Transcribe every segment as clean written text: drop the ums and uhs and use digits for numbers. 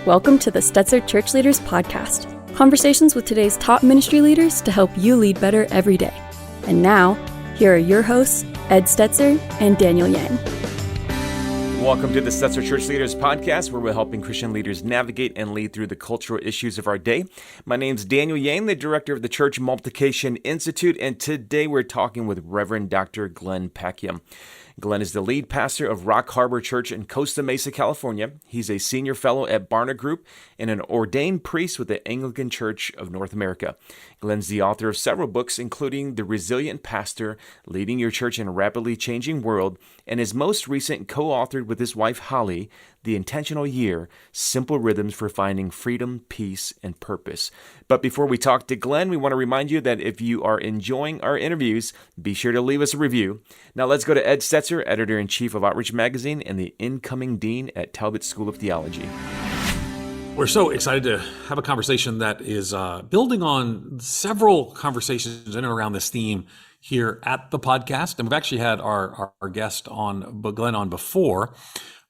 Welcome to the Stetzer ChurchLeaders Podcast. Conversations with today's top ministry leaders to help you lead better every day. And now, here are your hosts, Ed Stetzer and Daniel Yang. Welcome to the Stetzer ChurchLeaders Podcast, where we're helping Christian leaders navigate and lead through the cultural issues of our day. My name's Daniel Yang, the director of the Church Multiplication Institute, and today we're talking with Reverend Dr. Glenn Packiam. Glenn is the lead pastor of Rock Harbor Church in Costa Mesa, California. He's a senior fellow at Barna Group and an ordained priest with the Anglican Church of North America. Glenn's the author of several books, including The Resilient Pastor, Leading Your Church in a Rapidly Changing World, and his most recent co-authored with his wife, Holly, The Intentional Year, Simple Rhythms for Finding Freedom, Peace, and Purpose. But before we talk to Glenn, we want to remind you that if you are enjoying our interviews, be sure to leave us a review. Now let's go to Ed Stetzer, Editor-in-Chief of Outreach Magazine and the incoming Dean at Talbot School of Theology. We're so excited to have a conversation that is building on several conversations in and around this theme here at the podcast. And we've actually had our guest on, Glenn, on before,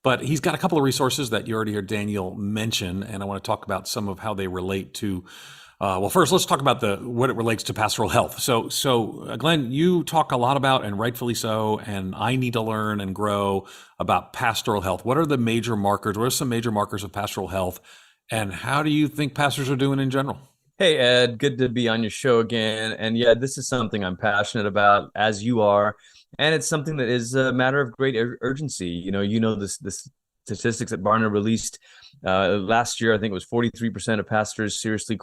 but he's got a couple of resources that you already heard Daniel mention, and I want to talk about some of how they relate to well, first, let's talk about what it relates to pastoral health. So, Glenn, you talk a lot about, and rightfully so, and I need to learn and grow about pastoral health. What are the major markers? What are some major markers of pastoral health? And how do you think pastors are doing in general? Hey, Ed, good to be on your show again. And yeah, this is something I'm passionate about, as you are. And it's something that is a matter of great urgency. You know this statistics that Barna released last year. I think it was 43% of pastors seriously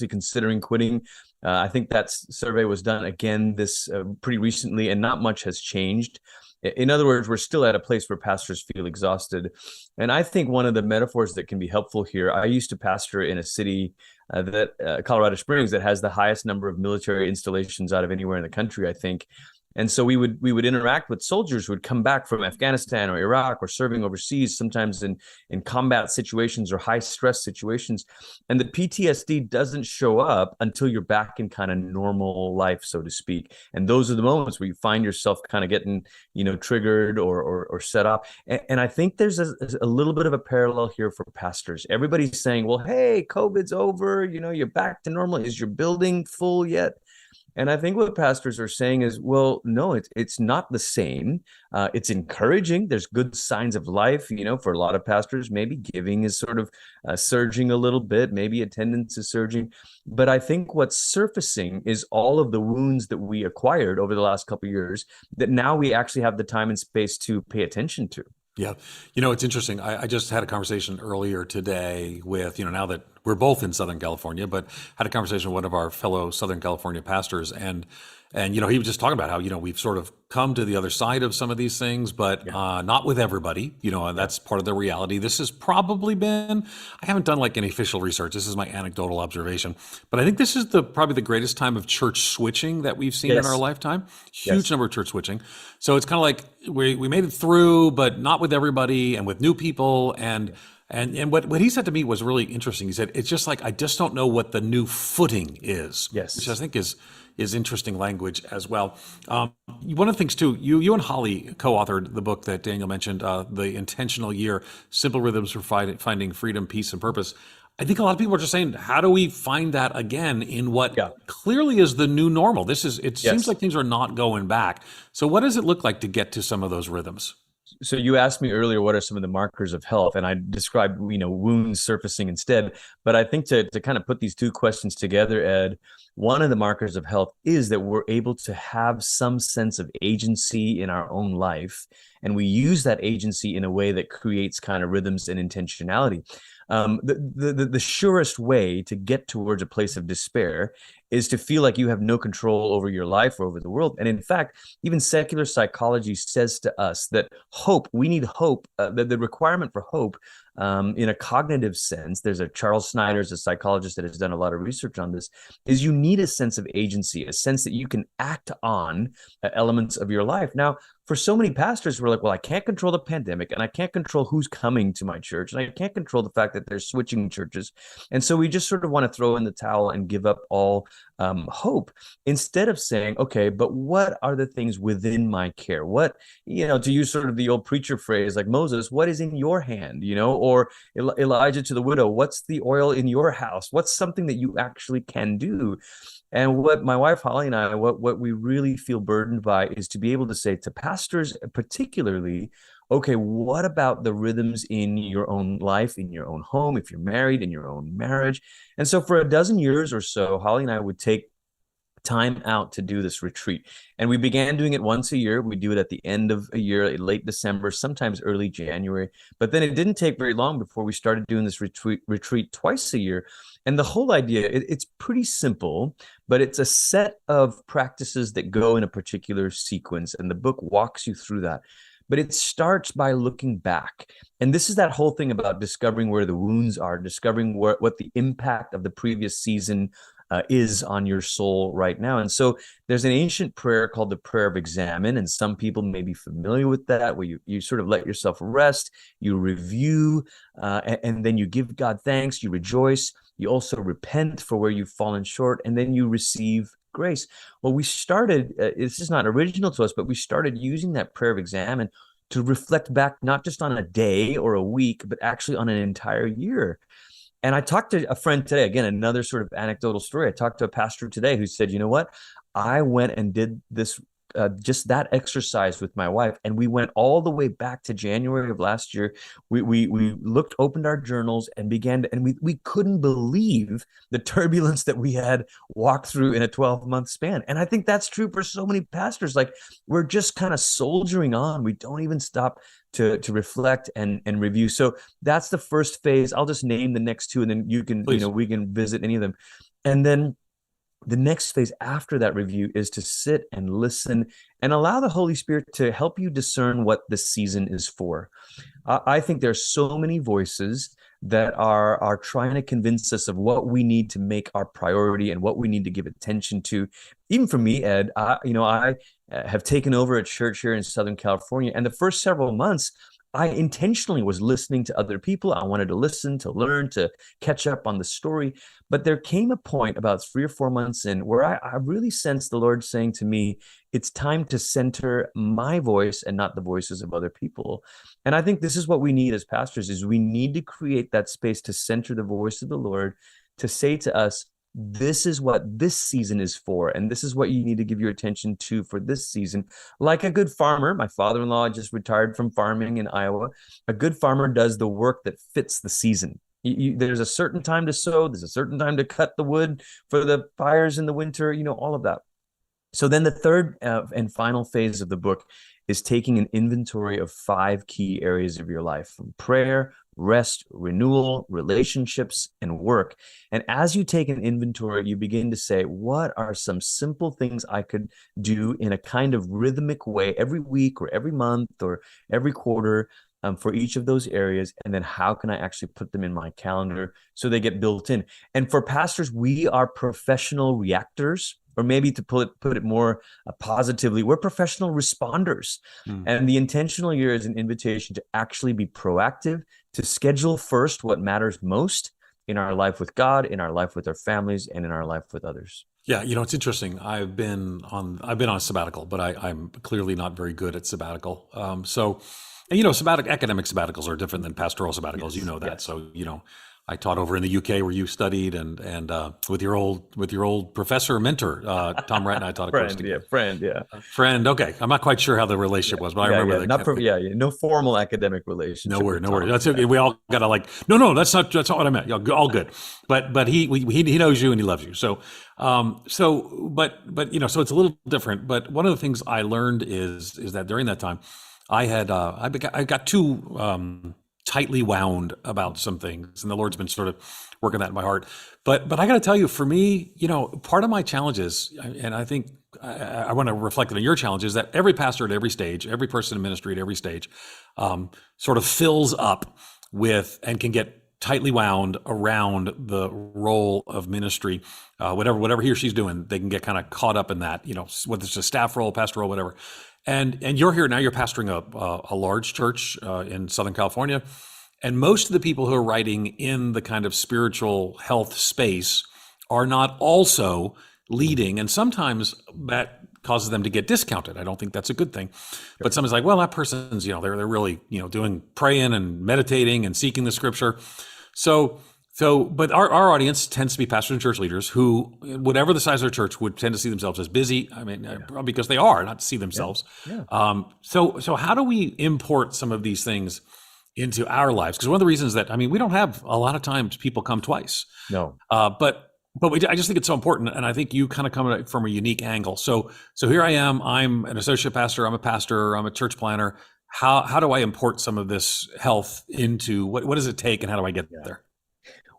considering quitting. I think that survey was done again this pretty recently, and not much has changed. In other words, we're still at a place where pastors feel exhausted. And I think one of the metaphors that can be helpful here, I used to pastor in a city Colorado Springs, that has the highest number of military installations out of anywhere in the country, I think. And so we would interact with soldiers who would come back from Afghanistan or Iraq or serving overseas, sometimes in combat situations or high stress situations. And the PTSD doesn't show up until you're back in kind of normal life, so to speak. And those are the moments where you find yourself kind of getting, triggered or set off. And I think there's a little bit of a parallel here for pastors. Everybody's saying, well, hey, COVID's over, you're back to normal. Is your building full yet? And I think what pastors are saying is, well, no, it's not the same. It's encouraging. There's good signs of life. For a lot of pastors, maybe giving is sort of surging a little bit. Maybe attendance is surging. But I think what's surfacing is all of the wounds that we acquired over the last couple of years that now we actually have the time and space to pay attention to. Yeah. It's interesting. I just had a conversation earlier today with, now that we're both in Southern California, but had a conversation with one of our fellow Southern California pastors. And he was just talking about how, we've sort of come to the other side of some of these things, but not with everybody, and that's part of the reality. This has probably been, I haven't done like any official research. This is my anecdotal observation, but I think this is probably the greatest time of church switching that we've seen in our lifetime. Huge number of church switching. So it's kind of like we made it through, but not with everybody and with new people. And what he said to me was really interesting. He said, it's just like, I just don't know what the new footing is. Yes. Which I think is interesting language as well. One of the things too, you and Holly co-authored the book that Daniel mentioned, The Intentional Year, Simple Rhythms for Finding Freedom, Peace, and Purpose. I think a lot of people are just saying, how do we find that again in what clearly is the new normal? Seems like things are not going back. So what does it look like to get to some of those rhythms? So you asked me earlier, what are some of the markers of health? And I described, wounds surfacing instead. But I think to kind of put these two questions together, Ed, one of the markers of health is that we're able to have some sense of agency in our own life. And we use that agency in a way that creates kind of rhythms and intentionality. The surest way to get towards a place of despair is to feel like you have no control over your life or over the world. And in fact, even secular psychology says to us that we need hope, the requirement for hope in a cognitive sense, there's Charles Snyder's a psychologist that has done a lot of research on this, is you need a sense of agency, a sense that you can act on elements of your life. Now, for so many pastors who are like, well, I can't control the pandemic, and I can't control who's coming to my church, and I can't control the fact that they're switching churches. And so we just sort of want to throw in the towel and give up all hope, instead of saying, okay, but what are the things within my care? What, to use sort of the old preacher phrase like Moses, what is in your hand, or Elijah to the widow, what's the oil in your house? What's something that you actually can do? And what my wife Holly and I, what we really feel burdened by is to be able to say to pastors particularly, okay, what about the rhythms in your own life, in your own home, if you're married, in your own marriage? And so for a dozen years or so, Holly and I would take time out to do this retreat. And we began doing it once a year. We do it at the end of a year, late December, sometimes early January. But then it didn't take very long before we started doing this retreat twice a year. And the whole idea, it's pretty simple, but it's a set of practices that go in a particular sequence. And the book walks you through that. But it starts by looking back. And this is that whole thing about discovering where the wounds are, discovering what the impact of the previous season is on your soul right now. And so there's an ancient prayer called the prayer of examine, and some people may be familiar with that, where you sort of let yourself rest, you review, and then you give God thanks, you rejoice, you also repent for where you've fallen short, and then you receive grace. Well, we started, this is not original to us, but we started using that prayer of examine to reflect back, not just on a day or a week, but actually on an entire year. And I talked to a friend today, again, another sort of anecdotal story. I talked to a pastor today who said, you know what? I went and did this, just that exercise with my wife. And we went all the way back to January of last year. We opened our journals and we couldn't believe the turbulence that we had walked through in a 12-month span. And I think that's true for so many pastors. Like, we're just kind of soldiering on. We don't even stop to reflect and review. So that's the first phase. I'll just name the next two, and then you can, Please. we can visit any of them. And then the next phase after that review is to sit and listen and allow the Holy Spirit to help you discern what the season is for. I think there's so many voices that are trying to convince us of what we need to make our priority and what we need to give attention to. Even for me, Ed, I have taken over a church here in Southern California, and the first several months, I intentionally was listening to other people. I wanted to listen, to learn, to catch up on the story. But there came a point about 3 or 4 months in where I really sensed the Lord saying to me, it's time to center my voice and not the voices of other people. And I think this is what we need as pastors, is we need to create that space to center the voice of the Lord, to say to us, this is what this season is for, and this is what you need to give your attention to for this season. Like a good farmer, my father-in-law just retired from farming in Iowa. A good farmer does the work that fits the season. There's a certain time to sow, there's a certain time to cut the wood for the fires in the winter, all of that. So then the third and final phase of the book is taking an inventory of 5 key areas of your life: from prayer, rest, renewal, relationships, and work. And as you take an inventory, you begin to say, what are some simple things I could do in a kind of rhythmic way every week or every month or every quarter for each of those areas? And then how can I actually put them in my calendar so they get built in? And for pastors, we are professional reactors. Or maybe to put it more positively, we're professional responders. And the intentional year is an invitation to actually be proactive, to schedule first what matters most in our life with God, in our life with our families, and in our life with others. Yeah, it's interesting. I've been on a sabbatical, but I'm clearly not very good at sabbatical. Academic sabbaticals are different than pastoral sabbaticals. Yes, that. yes. So I taught over in the UK where you studied, and with your old professor mentor, Tom Wright, and I taught a course together. Friend. Okay, I'm not quite sure how the relationship was, but I remember that. No formal academic relationship. No worry. That's okay. We all gotta no, that's not what I meant. All good. But he knows you and he loves you. So it's a little different. But one of the things I learned is that during that time, I got too tightly wound about some things, and the Lord's been sort of working that in my heart. But I got to tell you, for me, part of my challenges, and I think I want to reflect it on your challenge, is that every pastor at every stage, every person in ministry at every stage, sort of fills up with and can get tightly wound around the role of ministry, whatever he or she's doing, they can get kind of caught up in that, whether it's a staff role, pastor role, whatever. And you're here now, you're pastoring a large church in Southern California. And most of the people who are writing in the kind of spiritual health space are not also leading. And sometimes that causes them to get discounted. I don't think that's a good thing. But somebody's like, well, that person's, they're really, doing praying and meditating and seeking the scripture. But our audience tends to be pastors and church leaders who, whatever the size of their church, would tend to see themselves as busy. I mean, probably because they are, not to see themselves. Yeah. So how do we import some of these things into our lives? Because one of the reasons that, we don't have a lot of times people come twice. No. I just think it's so important, and I think you kind of come at it from a unique angle. So here I am. I'm an associate pastor. I'm a pastor. I'm a church planner. How do I import some of this health into what does it take, and how do I get there?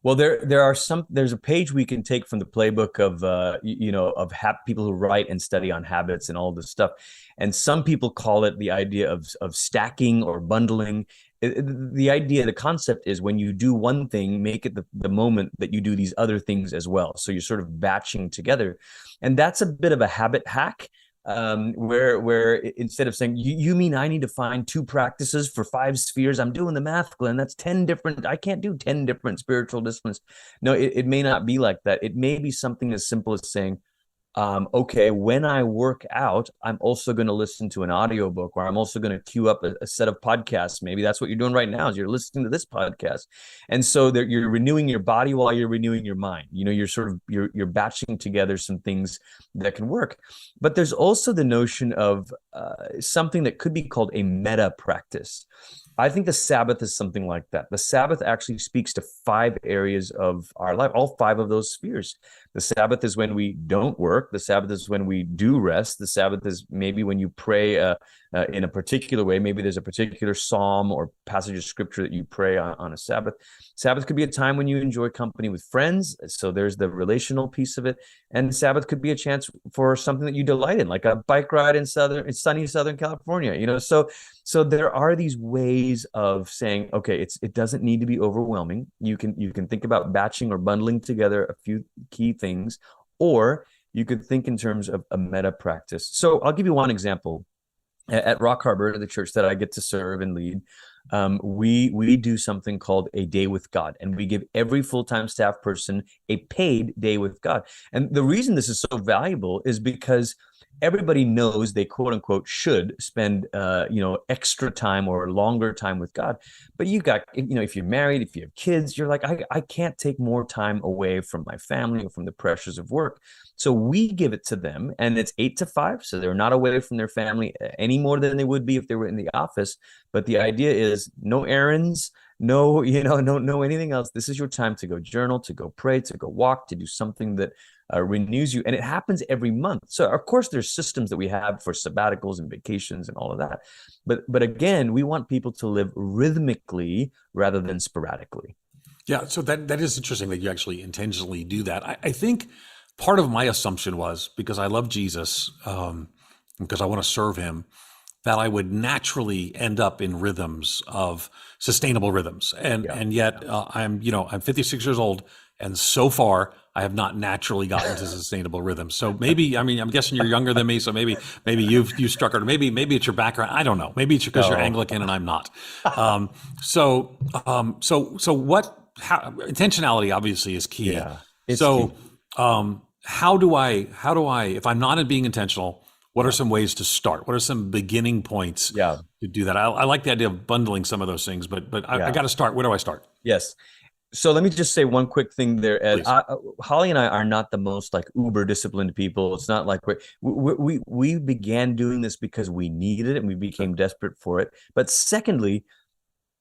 Well, there's a page we can take from the playbook of people who write and study on habits and all this stuff, and some people call it the idea of stacking or bundling. The concept is when you do one thing, make it the moment that you do these other things as well. So you're sort of batching together, and that's a bit of a habit hack. Where instead of saying you mean I need to find 2 practices for 5 spheres, I'm doing the math, Glenn, that's 10 different, I can't do 10 different spiritual disciplines. No, it may not be like that. It may be something as simple as saying, okay, when I work out, I'm also going to listen to an audiobook, or I'm also going to queue up a set of podcasts. Maybe that's what you're doing right now, is you're listening to this podcast. And so you're renewing your body while you're renewing your mind. You're batching together some things that can work. But there's also the notion of something that could be called a meta practice. I think the Sabbath is something like that. The Sabbath actually speaks to 5 areas of our life, all 5 of those spheres. The Sabbath is when we don't work. The Sabbath is when we do rest. The Sabbath is maybe when you pray in a particular way. Maybe there's a particular psalm or passage of scripture that you pray on a Sabbath. Sabbath could be a time when you enjoy company with friends. So there's the relational piece of it. And Sabbath could be a chance for something that you delight in, like a bike ride in sunny Southern California. So there are these ways of saying, okay, it doesn't need to be overwhelming. You can think about batching or bundling together a few key things, or you could think in terms of a meta practice. So I'll give you one example. At Rock Harbor, the church that I get to serve and lead, we do something called a day with God, and we give every full-time staff person a paid day with God. And the reason this is so valuable is because everybody knows they quote unquote should spend extra time or longer time with God. But you got, if you're married, if you have kids, you're like, I can't take more time away from my family or from the pressures of work. So we give it to them, and it's 8 to 5. So they're not away from their family any more than they would be if they were in the office. But the idea is no errands, no anything else. This is your time to go journal, to go pray, to go walk, to do something that renews you. And it happens every month. So of course there's systems that we have for sabbaticals and vacations and all of that. But again, we want people to live rhythmically rather than sporadically. Yeah. So that is interesting that you actually intentionally do that. I think part of my assumption was, because I love Jesus, because I want to serve him, that I would naturally end up in rhythms of sustainable rhythms. And yet I'm 56 years old, and so far I have not naturally gotten to sustainable rhythms. So maybe, I'm guessing you're younger than me, so maybe you struck it, or maybe it's your background. I don't know. Maybe it's because you're Anglican and I'm not. So intentionality obviously is key. Yeah, key. How do I, if I'm not being intentional, what are some ways to start? What are some beginning points to do that? I like the idea of bundling some of those things, but I got to start. Where do I start? Yes. So let me just say one quick thing there, Ed. Holly and I are not the most uber disciplined people. It's not like we began doing this because we needed it and we became desperate for it. But secondly,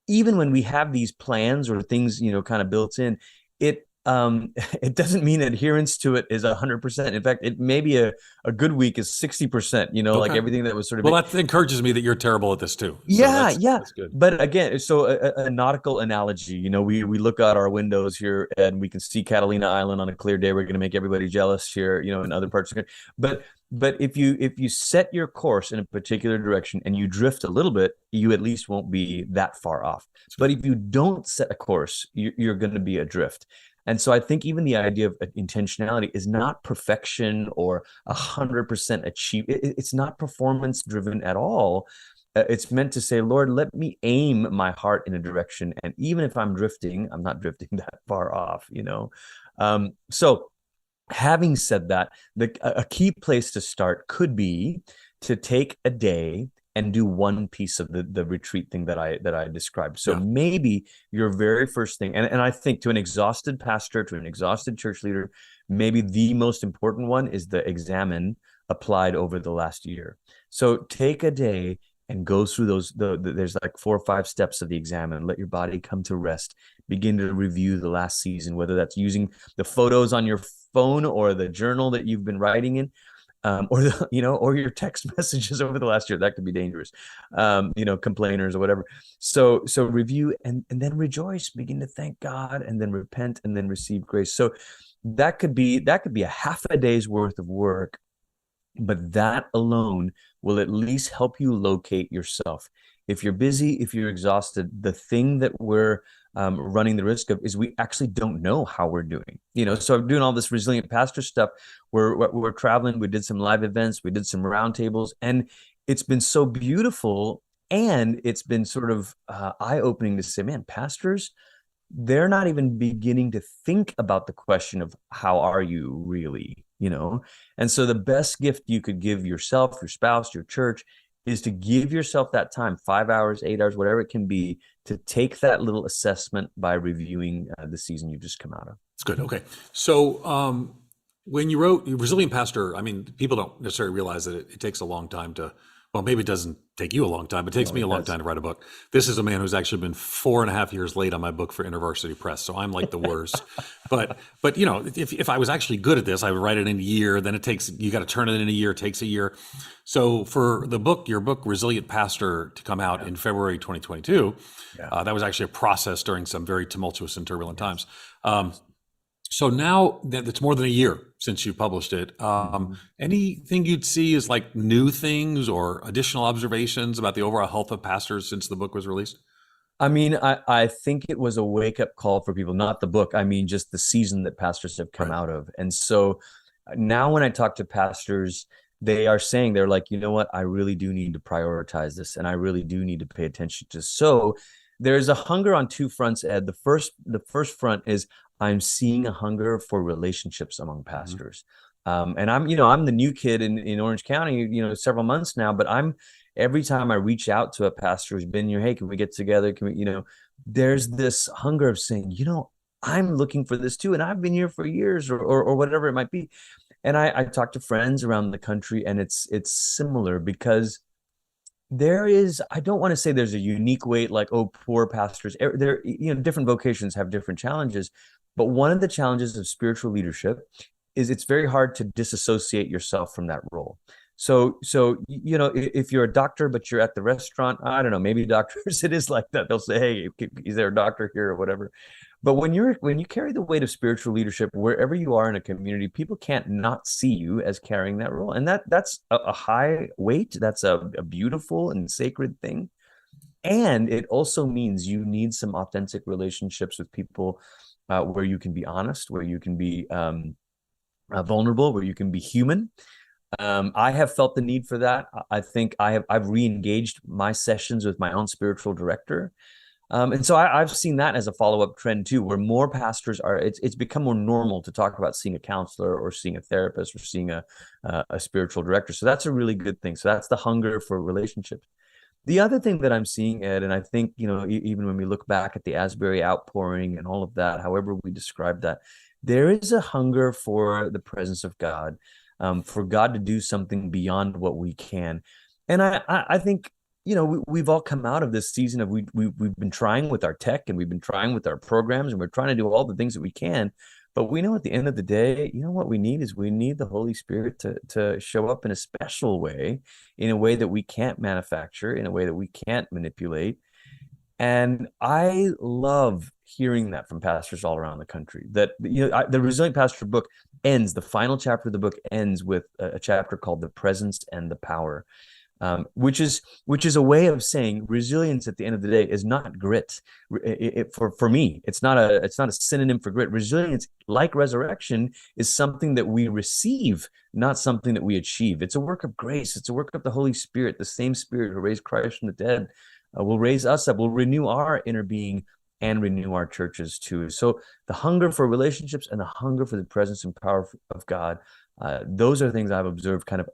even when we have these plans or things, kind of built in, it doesn't mean adherence to it is 100%. In fact, it may be a good week is 60%, like everything that was sort of. Well, that encourages me that you're terrible at this too. Yeah. That's good. But again, so a nautical analogy, we look out our windows here and we can see Catalina Island on a clear day. We're going to make everybody jealous here, in other parts of the country. But if you set your course in a particular direction and you drift a little bit, you at least won't be that far off. But if you don't set a course, you're going to be adrift. And so I think even the idea of intentionality is not perfection or 100% achieve. It's not performance driven at all. It's meant to say, Lord, let me aim my heart in a direction. And even if I'm drifting, I'm not drifting that far off, So Having said that, a key place to start could be to take a day and do one piece of the retreat thing that I described. So maybe your very first thing, and I think to an exhausted pastor, to an exhausted church leader, maybe the most important one is the examine applied over the last year. So take a day and go through those. There's like 4 or 5 steps of the examine. Let your body come to rest. Begin to review the last season, whether that's using the photos on your phone or the journal that you've been writing in, or or your text messages over the last year. That could be dangerous, complainers or whatever. So review and then rejoice, begin to thank God, and then repent, and then receive grace. So that could be a half a day's worth of work, but that alone will at least help you locate yourself. If you're busy, if you're exhausted, the thing that we're running the risk of is we actually don't know how we're doing. So I'm doing all this resilient pastor stuff. We're traveling. We did some live events. We did some roundtables, and it's been so beautiful. And it's been sort of eye-opening to say, man, pastors, they're not even beginning to think about the question of how are you really, And so the best gift you could give yourself, your spouse, your church, is to give yourself that time, 5 hours, 8 hours, whatever it can be, to take that little assessment by reviewing the season you've just come out of. That's good. Okay. So when you wrote Resilient Pastor, I mean, people don't necessarily realize that it takes a long time to, well, maybe it doesn't take you a long time, but it takes me a long time to write a book. This is a man who's actually been 4.5 years late on my book for InterVarsity Press. So I'm like the worst. but if I was actually good at this, I would write it in a year. Then you got to turn it in a year. It takes a year. So for your book, Resilient Pastor, to come out in February 2022, that was actually a process during some very tumultuous and turbulent times. So now that it's more than a year since you published it, anything you'd see as like new things or additional observations about the overall health of pastors since the book was released? I mean, I think it was a wake-up call for people, not the book. I mean, just the season that pastors have come out of. And so now when I talk to pastors, they are saying, they're like, you know what, I really do need to prioritize this, and I really do need to pay attention to. So there's a hunger on 2 fronts, Ed. The first front is I'm seeing a hunger for relationships among pastors. And I'm the new kid in Orange County, several months now, but every time I reach out to a pastor who's been here, hey, can we get together? Can we, there's this hunger of saying, I'm looking for this too. And I've been here for years or whatever it might be. And I talk to friends around the country, and it's similar, because there is, I don't want to say there's a unique weight, like, oh, poor pastors. There, different vocations have different challenges. But one of the challenges of spiritual leadership is it's very hard to disassociate yourself from that role. So if you're a doctor, but you're at the restaurant, I don't know, maybe doctors, it is like that. They'll say, hey, is there a doctor here or whatever? But when you carry the weight of spiritual leadership, wherever you are in a community, people can't not see you as carrying that role. And that's a high weight. That's a beautiful and sacred thing. And it also means you need some authentic relationships with people where you can be honest, where you can be vulnerable, where you can be human. I have felt the need for that. I think I've re-engaged my sessions with my own spiritual director. And so I've seen that as a follow-up trend too, where more pastors it's become more normal to talk about seeing a counselor or seeing a therapist or seeing a spiritual director. So that's a really good thing. So that's the hunger for relationships. The other thing that I'm seeing, Ed, and I think, even when we look back at the Asbury outpouring and all of that, however we describe that, there is a hunger for the presence of God, for God to do something beyond what we can. And I think, we've all come out of this season of we've been trying with our tech, and we've been trying with our programs, and we're trying to do all the things that we can. But we know at the end of the day, what we need is we need the Holy Spirit to show up in a special way, in a way that we can't manufacture, in a way that we can't manipulate. And I love hearing that from pastors all around the country, that, the Resilient Pastor book the final chapter of the book ends with a chapter called The Presence and the Power. Which is a way of saying resilience at the end of the day is not grit. For me, it's not a synonym for grit. Resilience, like resurrection, is something that we receive, not something that we achieve. It's a work of grace. It's a work of the Holy Spirit. The same Spirit who raised Christ from the dead will raise us up, will renew our inner being and renew our churches too. So the hunger for relationships and the hunger for the presence and power of God, those are things I've observed kind of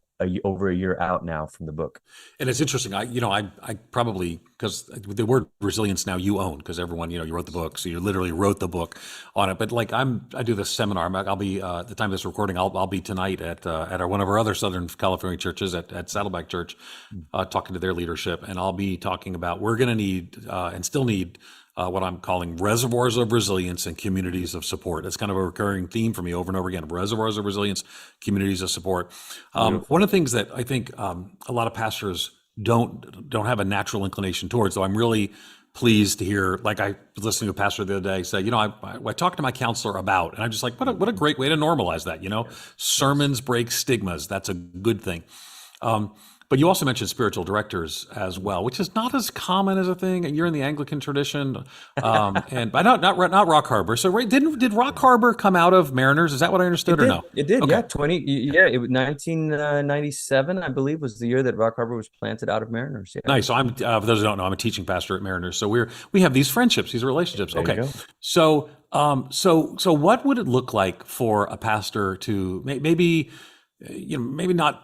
over a year out now from the book. And it's interesting. I probably, because the word resilience now you own, because everyone, you wrote the book, so you literally wrote the book on it. But like I do this seminar. I'll be at the time of this recording. I'll be tonight at one of our other Southern California churches at Saddleback Church, talking to their leadership, and I'll be talking about we're going to need and still need what I'm calling reservoirs of resilience and communities of support. It's kind of a recurring theme for me over and over again: reservoirs of resilience, communities of support. One of the things that I think a lot of pastors don't have a natural inclination towards, though I'm really pleased to hear, like I was listening to a pastor the other day say, I talked to my counselor about, and I'm just like, what a great way to normalize that, Sermons break stigmas. That's a good thing. But you also mentioned spiritual directors as well, which is not as common as a thing. And you're in the Anglican tradition, and but not Rock Harbor. So did Rock Harbor come out of Mariners? Is that what I understood, or no? It did. Okay. It was 1997, I believe, was the year that Rock Harbor was planted out of Mariners. Yeah. Nice. So I'm for those who don't know, I'm a teaching pastor at Mariners. So we have these friendships, these relationships. There you Okay. go. So what would it look like for a pastor to maybe not.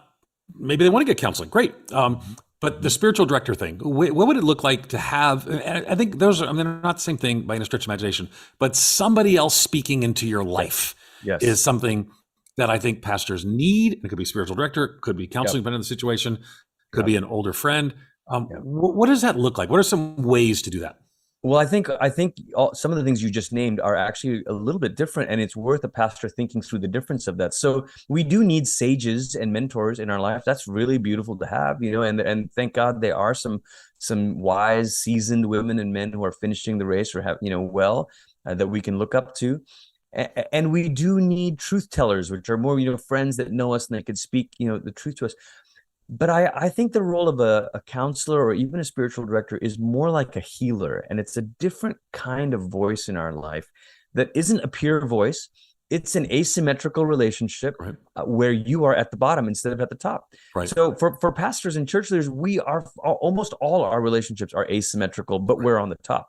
Maybe they want to get counseling. Great. But the spiritual director thing, what would it look like to have, I think they're not the same thing by any stretch of imagination, but somebody else speaking into your life is something that I think pastors need. It could be spiritual director, could be counseling, depending on the situation, could be an older friend. What does that look like? What are some ways to do that? Well, I think some of the things you just named are actually a little bit different, and it's worth a pastor thinking through the difference of that. So we do need sages and mentors in our life. That's really beautiful to have, and thank God there are some wise, seasoned women and men who are finishing the race or have, that we can look up to. And we do need truth tellers, which are more, friends that know us and they could speak, the truth to us. But I think the role of a counselor or even a spiritual director is more like a healer. And it's a different kind of voice in our life that isn't a pure voice. It's an asymmetrical relationship where you are at the bottom instead of at the top. Right. So for pastors and church leaders, we are almost all our relationships are asymmetrical, but we're on the top.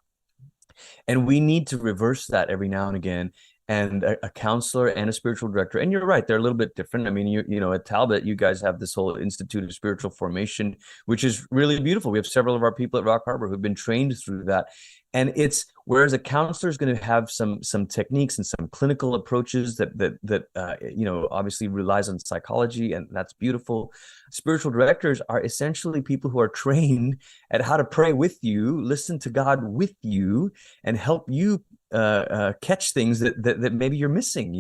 And we need to reverse that every now and again. And a counselor and a spiritual director. And you're right, they're a little bit different. I mean, at Talbot, you guys have this whole Institute of Spiritual Formation, which is really beautiful. We have several of our people at Rock Harbor who've been trained through that. And it's whereas a counselor is going to have some techniques and some clinical approaches that obviously relies on psychology, and that's beautiful. Spiritual directors are essentially people who are trained at how to pray with you, listen to God with you, and help you catch things that maybe you're missing,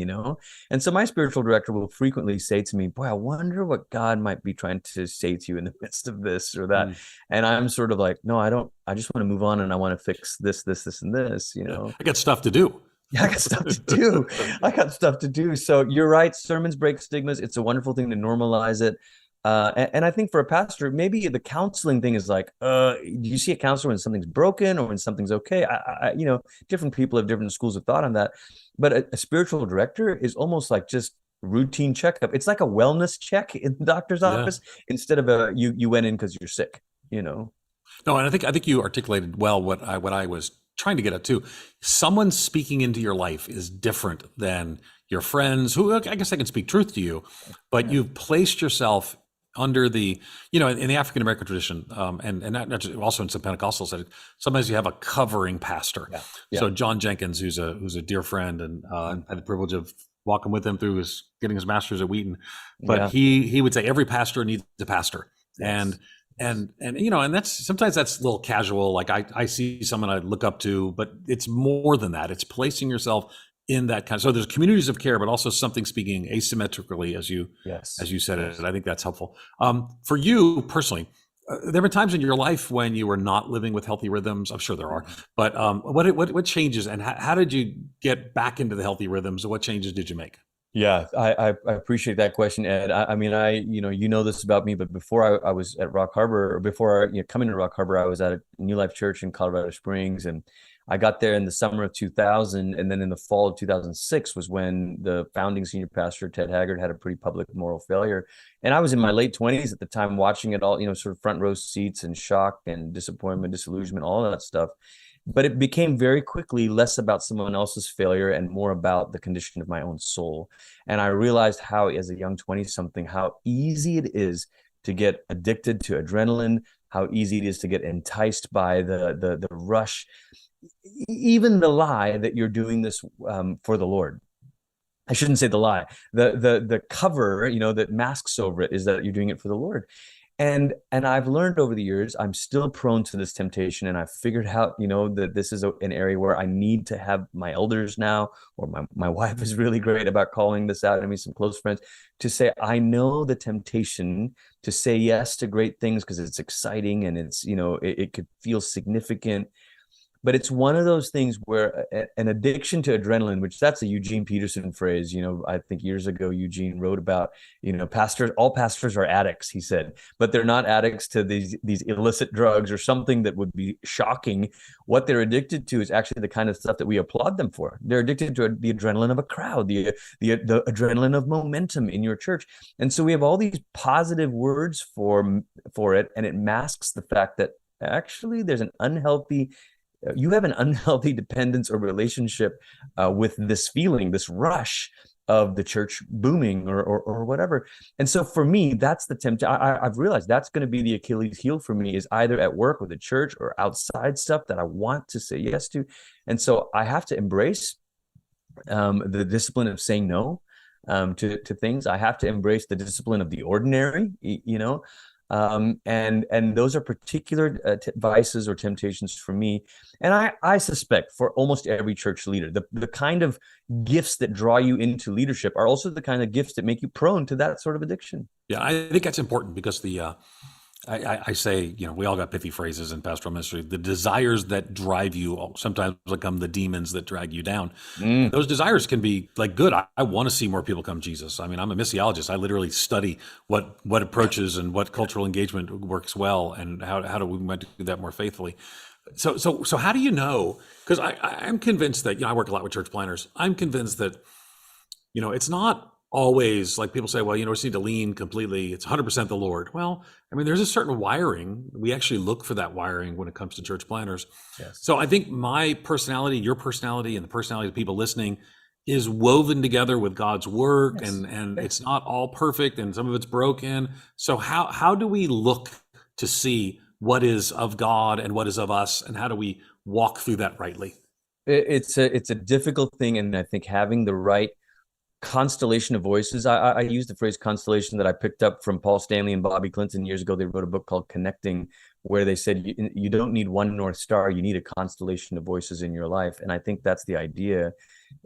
And so my spiritual director will frequently say to me, boy, I wonder what God might be trying to say to you in the midst of this or that. And I'm sort of like, no, I don't. I just want to move on and I want to fix this, and this, I got stuff to do. Yeah, I got stuff to do. So you're right. Sermons break stigmas. It's a wonderful thing to normalize it. And I think for a pastor, maybe the counseling thing is like, do you see a counselor when something's broken or when something's okay? Different people have different schools of thought on that. But a spiritual director is almost like just routine checkup. It's like a wellness check in the doctor's office instead of you went in because you're sick, No, and I think you articulated well what I was trying to get at too. Someone speaking into your life is different than your friends who, I guess, I can speak truth to you, but you've placed yourself under the, in the African American tradition, and not just, also in some Pentecostal settings, sometimes you have a covering pastor. So John Jenkins, who's a dear friend, and I had the privilege of walking with him through getting his master's at Wheaton, but he would say every pastor needs a pastor, and that's sometimes that's a little casual. Like I see someone I look up to, but it's more than that. It's placing yourself in that kind of, so there's communities of care, but also something speaking asymmetrically, as you said it. And I think that's helpful. For you personally, there have been times in your life when you were not living with healthy rhythms. I'm sure there are, but what changes and how did you get back into the healthy rhythms? What changes did you make? Yeah, I appreciate that question, Ed. I mean, you know this about me, but before I was at Rock Harbor, or before coming to Rock Harbor, I was at a New Life Church in Colorado Springs, and I got there in the summer of 2000, and then in the fall of 2006 was when the founding senior pastor, Ted Haggard, had a pretty public moral failure. And I was in my late 20s at the time, watching it all, sort of front row seats and shock and disappointment, disillusionment, all of that stuff. But it became very quickly less about someone else's failure and more about the condition of my own soul. And I realized how, as a young 20-something, how easy it is to get addicted to adrenaline, how easy it is to get enticed by the rush, even the lie that you're doing this for the Lord. I shouldn't say the lie. The cover, that masks over it is that you're doing it for the Lord. And I've learned over the years, I'm still prone to this temptation, and I've figured out, that this is an area where I need to have my elders now, or my wife is really great about calling this out. I mean, some close friends, to say, I know the temptation to say yes to great things because it's exciting and it's, it could feel significant. But it's one of those things where an addiction to adrenaline, which that's a Eugene Peterson phrase, I think years ago, Eugene wrote about, all pastors are addicts, he said, but they're not addicts to these illicit drugs or something that would be shocking. What they're addicted to is actually the kind of stuff that we applaud them for. They're addicted to the adrenaline of a crowd, the adrenaline of momentum in your church. And so we have all these positive words for it, and it masks the fact that actually you have an unhealthy dependence or relationship with this feeling, this rush of the church booming or whatever. And so for me, that's the temptation. I've realized that's going to be the Achilles heel for me, is either at work with the church or outside stuff that I want to say yes to. And so I have to embrace the discipline of saying no to things. I have to embrace the discipline of the ordinary, and those are particular vices or temptations for me. And I suspect for almost every church leader, the kind of gifts that draw you into leadership are also the kind of gifts that make you prone to that sort of addiction. Yeah, I think that's important because I say, we all got pithy phrases in pastoral ministry. The desires that drive you sometimes become the demons that drag you down. Those desires can be like good. I want to see more people come to Jesus. I mean, I'm a missiologist. I literally study what approaches and what cultural engagement works well, and how do we might do that more faithfully. So how do you know? Because I'm convinced that, I work a lot with church planners. I'm convinced that, it's not always like people say, well, we just need to lean completely. It's 100% the Lord. Well, I mean, there's a certain wiring. We actually look for that wiring when it comes to church planners. Yes. So I think my personality, your personality, and the personality of people listening is woven together with God's work. Yes. And it's not all perfect, and some of it's broken. So how do we look to see what is of God and what is of us, and how do we walk through that rightly? It's a difficult thing, and I think having the right constellation of voices. I use the phrase constellation that I picked up from Paul Stanley and Bobby Clinton years ago. They wrote a book called Connecting, where they said you don't need one North Star, you need a constellation of voices in your life. And I think that's the idea,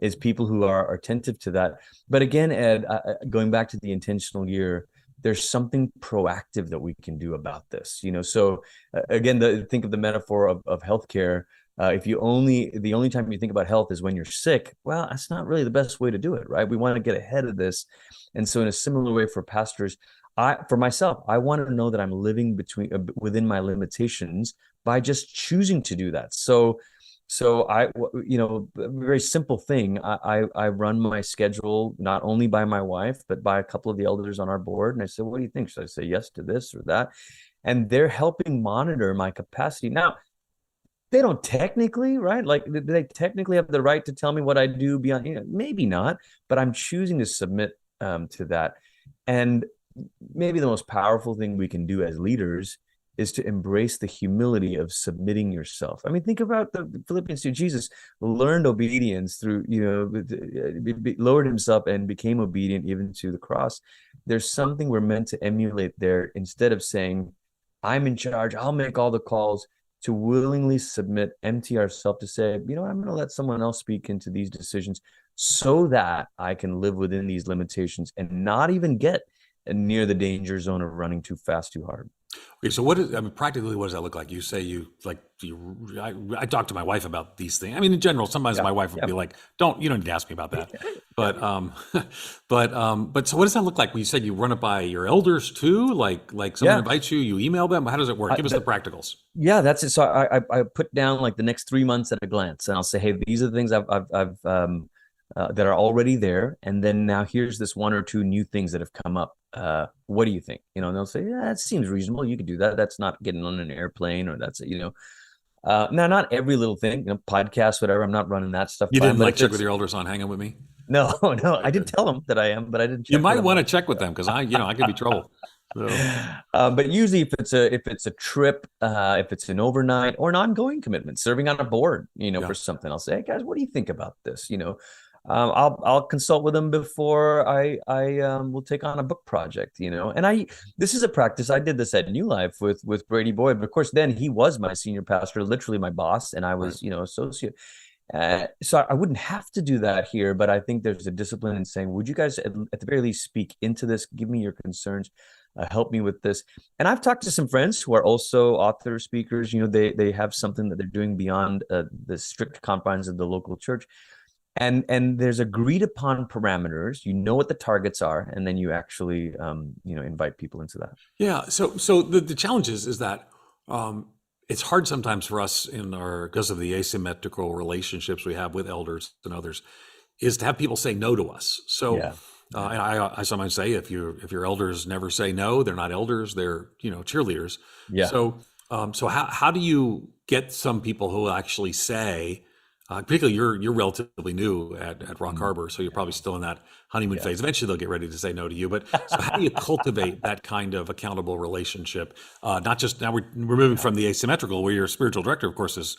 is people who are attentive to that. But again, Ed, going back to the intentional year, there's something proactive that we can do about this. So again, think of the metaphor of healthcare. If the only time you think about health is when you're sick, well, that's not really the best way to do it, right? We want to get ahead of this. And so in a similar way for pastors, for myself, I want to know that I'm living within my limitations by just choosing to do that. So a very simple thing. I run my schedule not only by my wife, but by a couple of the elders on our board. And I said, what do you think? Should I say yes to this or that? And they're helping monitor my capacity. Now, they don't technically, right? Like, do they technically have the right to tell me what I do beyond, maybe not, but I'm choosing to submit to that. And maybe the most powerful thing we can do as leaders is to embrace the humility of submitting yourself. I mean, think about the Philippians 2. Jesus learned obedience through, lowered himself and became obedient even to the cross. There's something we're meant to emulate there. Instead of saying, I'm in charge, I'll make all the calls, to willingly submit, empty ourselves, to say, I'm going to let someone else speak into these decisions so that I can live within these limitations and not even get near the danger zone of running too fast, too hard. Okay, so practically, what does that look like? You say I talk to my wife about these things. I mean, in general, sometimes my wife would be like, you don't need to ask me about that. But so what does that look like? When you said you run it by your elders too, like someone invites you email them. How does it work? Give us the practicals. Yeah, that's it. So I put down like the next 3 months at a glance, and I'll say, hey, these are the things I've that are already there, and then now here's this 1 or 2 new things that have come up. What do you think? And they'll say, yeah, that seems reasonable. You could do that. That's not getting on an airplane, or that's Now, not every little thing, podcasts, whatever. I'm not running that stuff. You didn't like check with your elders on hanging with me? No. I did tell them that I am, but I didn't. You might want to check with them because I could be trouble. So. But usually, if it's a trip, if it's an overnight or an ongoing commitment, serving on a board, for something, I'll say, hey guys, what do you think about this? I'll consult with them before I will take on a book project, and this is a practice. I did this at New Life with Brady Boyd, but of course then he was my senior pastor, literally my boss, and I was, associate. So I wouldn't have to do that here, but I think there's a discipline in saying, would you guys at the very least speak into this, give me your concerns, help me with this. And I've talked to some friends who are also author speakers. They have something that they're doing beyond the strict confines of the local church. And there's agreed upon parameters, what the targets are, and then you actually, invite people into that. Yeah. So the challenge is that it's hard sometimes for us because of the asymmetrical relationships we have with elders and others, is to have people say no to us. So, and I sometimes say, if your elders never say no, they're not elders, they're, cheerleaders. Yeah. So how do you get some people who actually say, particularly you're relatively new at Rock Harbor, so you're probably still in that honeymoon phase. Eventually they'll get ready to say no to you. But so how do you cultivate that kind of accountable relationship? Not just now we're moving from the asymmetrical, where your spiritual director, of course, is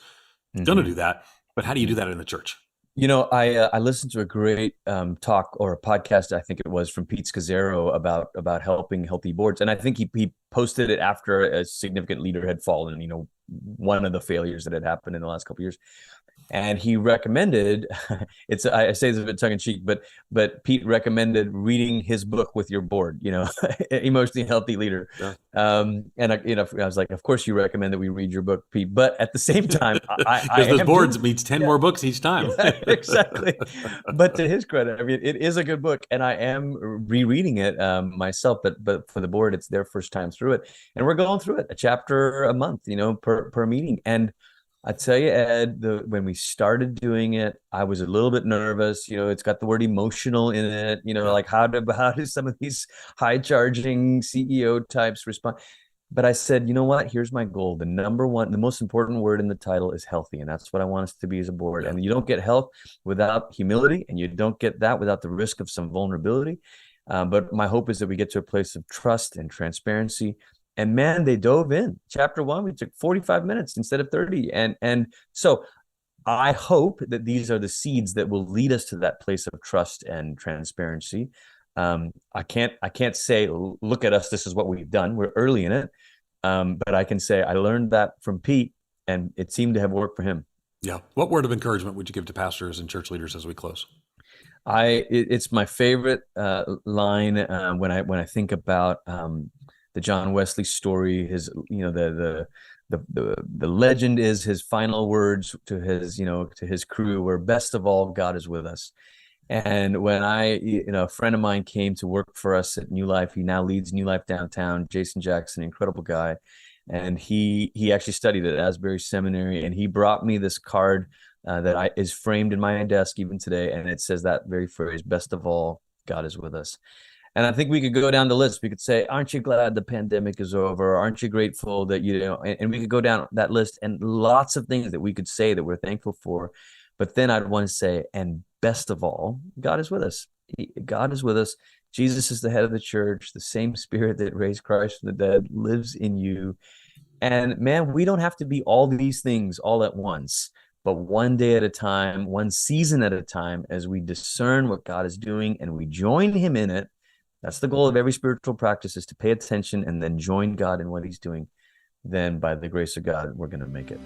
going to do that. But how do you do that in the church? I listened to a great talk or a podcast, I think it was, from Pete Scazzaro about helping healthy boards. And I think he posted it after a significant leader had fallen, one of the failures that had happened in the last couple of years. And he recommended, I say this a bit tongue in cheek, but Pete recommended reading his book with your board, Emotionally Healthy Leader. Yeah. And I was like, of course you recommend that we read your book, Pete. But at the same time, because those boards meets 10 more books each time. Exactly. But to his credit, it is a good book, and I am rereading it myself. But for the board, it's their first time through it, and we're going through it a chapter a month, per meeting. And I tell you, Ed, when we started doing it, I was a little bit nervous. It's got the word emotional in it. Like how do some of these high-charging CEO types respond? But I said, you know what? Here's my goal. The most important word in the title is healthy, and that's what I want us to be as a board. And you don't get health without humility, and you don't get that without the risk of some vulnerability. But my hope is that we get to a place of trust and transparency. And man, they dove in. Chapter 1, we took 45 minutes instead of 30. And so I hope that these are the seeds that will lead us to that place of trust and transparency. I can't say, look at us, this is what we've done. We're early in it. But I can say I learned that from Pete, and it seemed to have worked for him. Yeah. What word of encouragement would you give to pastors and church leaders as we close? It's my favorite line when I think about the John Wesley story. His, the legend is his final words to his crew were, best of all, God is with us. And when a friend of mine came to work for us at New Life, he now leads New Life Downtown, Jason Jackson, incredible guy. And he actually studied at Asbury Seminary, and he brought me this card that is framed in my desk even today. And it says that very phrase, best of all, God is with us. And I think we could go down the list. We could say, aren't you glad the pandemic is over? Aren't you grateful that, and we could go down that list, and lots of things that we could say that we're thankful for. But then I'd want to say, and best of all, God is with us. God is with us. Jesus is the head of the church. The same Spirit that raised Christ from the dead lives in you. And man, we don't have to be all these things all at once, but one day at a time, one season at a time, as we discern what God is doing and we join him in it. That's the goal of every spiritual practice, is to pay attention and then join God in what he's doing. Then by the grace of God, we're going to make it.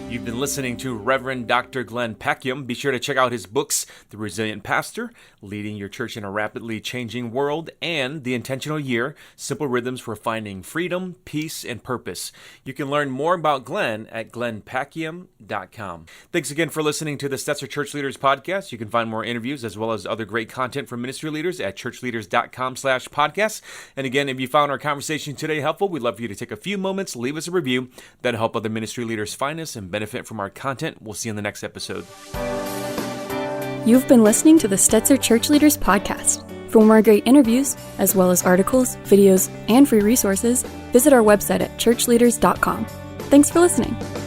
You've been listening to Reverend Dr. Glenn Packiam. Be sure to check out his books, The Resilient Pastor, Leading Your Church in a Rapidly Changing World, and The Intentional Year, Simple Rhythms for Finding Freedom, Peace, and Purpose. You can learn more about Glenn at glennpackiam.com. Thanks again for listening to the Stetzer Church Leaders Podcast. You can find more interviews as well as other great content from ministry leaders at ChurchLeaders.com/podcast. And again, if you found our conversation today helpful, we'd love for you to take a few moments, leave us a review. That'll help other ministry leaders find us and benefit from our content. We'll see you in the next episode. You've been listening to the Stetzer Church Leaders Podcast. For more great interviews, as well as articles, videos, and free resources, visit our website at ChurchLeaders.com. Thanks for listening.